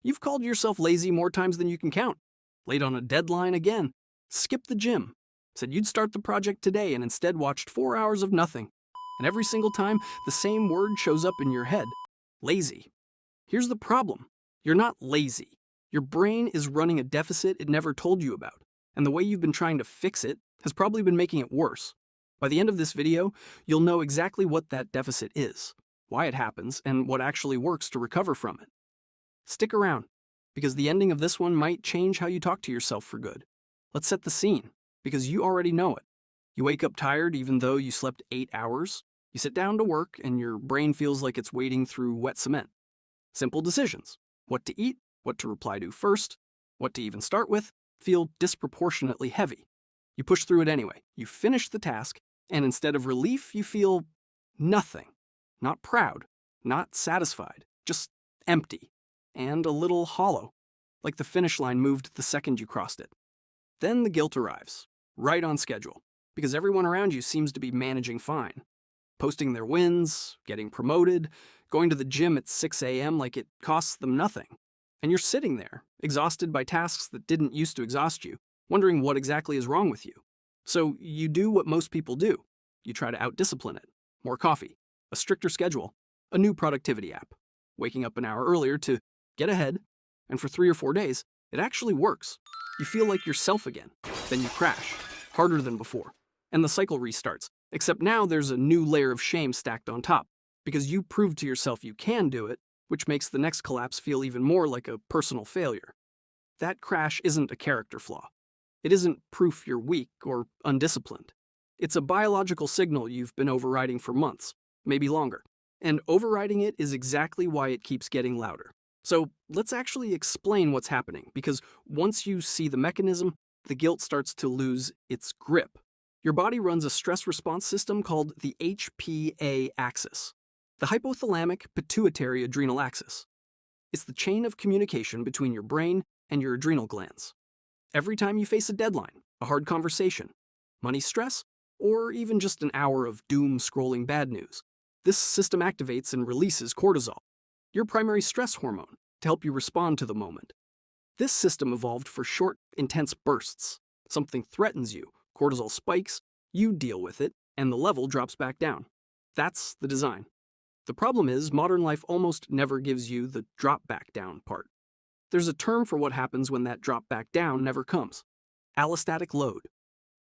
You've called yourself lazy more times than you can count. Late on a deadline again. Skipped the gym. Said you'd start the project today and instead watched 4 hours of nothing. And every single time, the same word shows up in your head. Lazy. Here's the problem. You're not lazy. Your brain is running a deficit it never told you about. And the way you've been trying to fix it has probably been making it worse. By the end of this video, you'll know exactly what that deficit is, why it happens, and what actually works to recover from it. Stick around, because the ending of this one might change how you talk to yourself for good. Let's set the scene, because you already know it. You wake up tired even though you slept 8 hours. You sit down to work and your brain feels like it's wading through wet cement. Simple decisions. What to eat, what to reply to first, what to even start with, feel disproportionately heavy. You push through it anyway. You finish the task, and instead of relief, you feel nothing. Not proud, not satisfied, just empty, and a little hollow, like the finish line moved the second you crossed it. Then the guilt arrives, right on schedule, because everyone around you seems to be managing fine. Posting their wins, getting promoted, going to the gym at 6 a.m. like it costs them nothing. And you're sitting there, exhausted by tasks that didn't used to exhaust you, wondering what exactly is wrong with you. So you do what most people do. You try to out-discipline it. More coffee, a stricter schedule, a new productivity app, waking up an hour earlier to get ahead, and for 3 or 4 days, it actually works. You feel like yourself again. Then you crash, harder than before, and the cycle restarts, except now there's a new layer of shame stacked on top, because you proved to yourself you can do it, which makes the next collapse feel even more like a personal failure. That crash isn't a character flaw. It isn't proof you're weak or undisciplined. It's a biological signal you've been overriding for months, maybe longer. And overriding it is exactly why it keeps getting louder. So let's actually explain what's happening, because once you see the mechanism, the guilt starts to lose its grip. Your body runs a stress response system called the HPA axis, the hypothalamic pituitary adrenal axis. It's the chain of communication between your brain and your adrenal glands. Every time you face a deadline, a hard conversation, money stress, or even just an hour of doom-scrolling bad news, this system activates and releases cortisol, your primary stress hormone, to help you respond to the moment. This system evolved for short, intense bursts. Something threatens you, cortisol spikes, you deal with it, and the level drops back down. That's the design. The problem is, modern life almost never gives you the drop back down part. There's a term for what happens when that drop back down never comes. Allostatic load.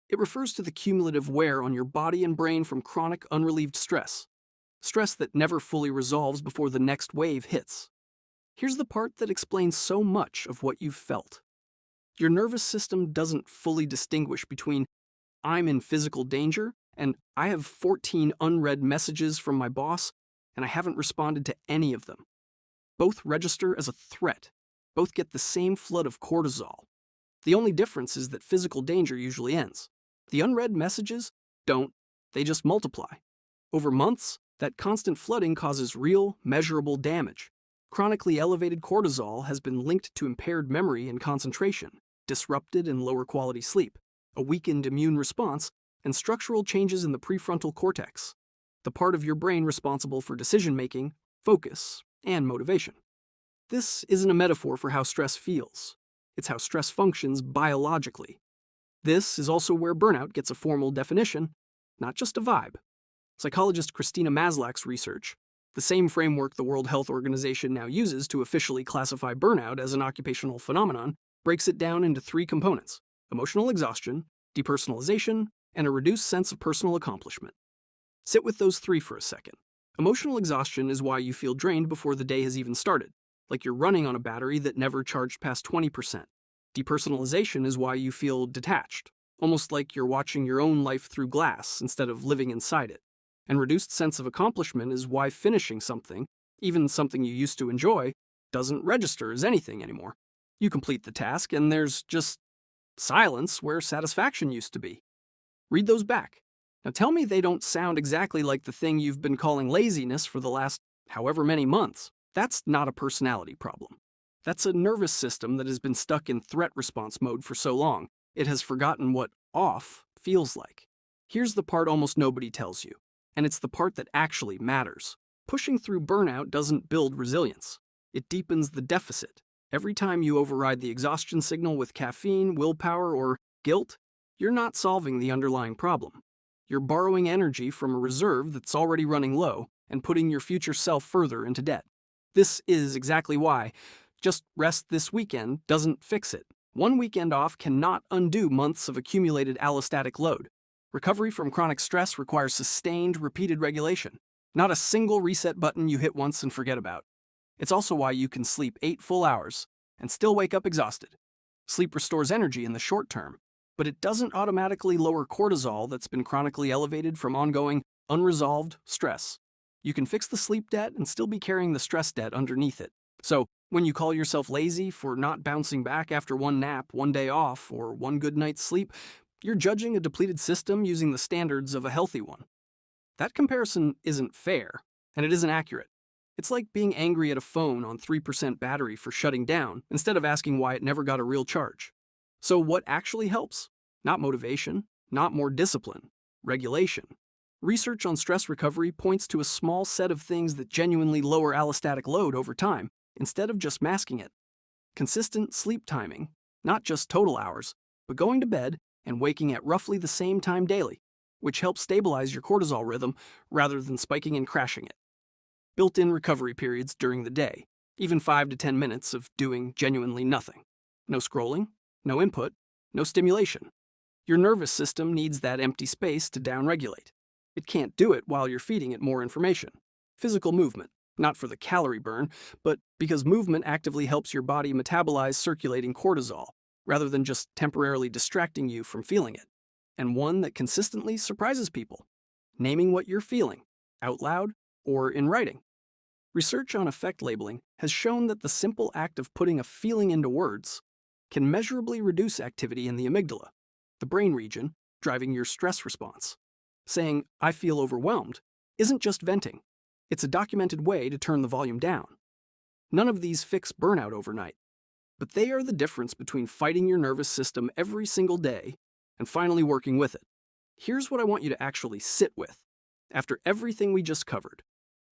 It refers to the cumulative wear on your body and brain from chronic, unrelieved stress. Stress that never fully resolves before the next wave hits. Here's the part that explains so much of what you've felt. Your nervous system doesn't fully distinguish between I'm in physical danger and I have 14 unread messages from my boss and I haven't responded to any of them. Both register as a threat. Both get the same flood of cortisol. The only difference is that physical danger usually ends. The unread messages don't. They just multiply. Over months, that constant flooding causes real, measurable damage. Chronically elevated cortisol has been linked to impaired memory and concentration, disrupted and lower quality sleep, a weakened immune response, and structural changes in the prefrontal cortex, the part of your brain responsible for decision-making, focus, and motivation. This isn't a metaphor for how stress feels. It's how stress functions biologically. This is also where burnout gets a formal definition, not just a vibe. Psychologist Christina Maslach's research, the same framework the World Health Organization now uses to officially classify burnout as an occupational phenomenon, breaks it down into 3 components: emotional exhaustion, depersonalization, and a reduced sense of personal accomplishment. Sit with those 3 for a second. Emotional exhaustion is why you feel drained before the day has even started, like you're running on a battery that never charged past 20%. Depersonalization is why you feel detached, almost like you're watching your own life through glass instead of living inside it. And reduced sense of accomplishment is why finishing something, even something you used to enjoy, doesn't register as anything anymore. You complete the task and there's just silence where satisfaction used to be. Read those back. Now tell me they don't sound exactly like the thing you've been calling laziness for the last however many months. That's not a personality problem. That's a nervous system that has been stuck in threat response mode for so long, it has forgotten what off feels like. Here's the part almost nobody tells you, and it's the part that actually matters. Pushing through burnout doesn't build resilience. It deepens the deficit. Every time you override the exhaustion signal with caffeine, willpower, or guilt, you're not solving the underlying problem. You're borrowing energy from a reserve that's already running low and putting your future self further into debt. This is exactly why just rest this weekend doesn't fix it. One weekend off cannot undo months of accumulated allostatic load. Recovery from chronic stress requires sustained, repeated regulation, not a single reset button you hit once and forget about. It's also why you can sleep 8 full hours and still wake up exhausted. Sleep restores energy in the short term, but it doesn't automatically lower cortisol that's been chronically elevated from ongoing, unresolved stress. You can fix the sleep debt and still be carrying the stress debt underneath it. So, when you call yourself lazy for not bouncing back after one nap, one day off, or one good night's sleep, you're judging a depleted system using the standards of a healthy one. That comparison isn't fair, and it isn't accurate. It's like being angry at a phone on 3% battery for shutting down instead of asking why it never got a real charge. So what actually helps? Not motivation, not more discipline, regulation. Research on stress recovery points to a small set of things that genuinely lower allostatic load over time, instead of just masking it. Consistent sleep timing, not just total hours, but going to bed and waking at roughly the same time daily, which helps stabilize your cortisol rhythm rather than spiking and crashing it. Built-in recovery periods during the day, even 5 to 10 minutes of doing genuinely nothing. No scrolling, no input, no stimulation. Your nervous system needs that empty space to downregulate. It can't do it while you're feeding it more information. Physical movement, not for the calorie burn, but because movement actively helps your body metabolize circulating cortisol, rather than just temporarily distracting you from feeling it. And one that consistently surprises people. Naming what you're feeling, out loud or in writing. Research on affect labeling has shown that the simple act of putting a feeling into words can measurably reduce activity in the amygdala, the brain region driving your stress response. Saying, "I feel overwhelmed," isn't just venting. It's a documented way to turn the volume down. None of these fix burnout overnight, but they are the difference between fighting your nervous system every single day and finally working with it. Here's what I want you to actually sit with. After everything we just covered,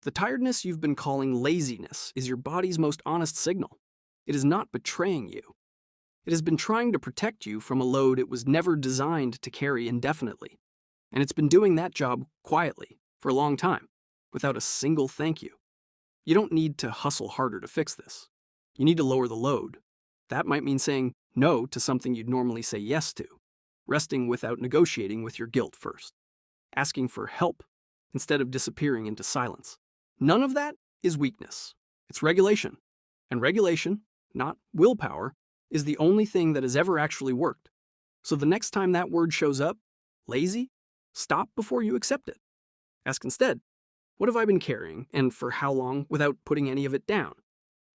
the tiredness you've been calling laziness is your body's most honest signal. It is not betraying you. It has been trying to protect you from a load it was never designed to carry indefinitely. And it's been doing that job quietly for a long time, without a single thank you. You don't need to hustle harder to fix this. You need to lower the load. That might mean saying no to something you'd normally say yes to, resting without negotiating with your guilt first, asking for help instead of disappearing into silence. None of that is weakness. It's regulation. And regulation, not willpower, is the only thing that has ever actually worked. So the next time that word shows up, lazy, stop before you accept it. Ask instead, what have I been carrying and for how long without putting any of it down?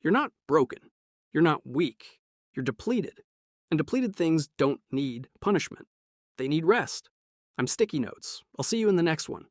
You're not broken. You're not weak. You're depleted. And depleted things don't need punishment. They need rest. I'm Sticky Notes. I'll see you in the next one.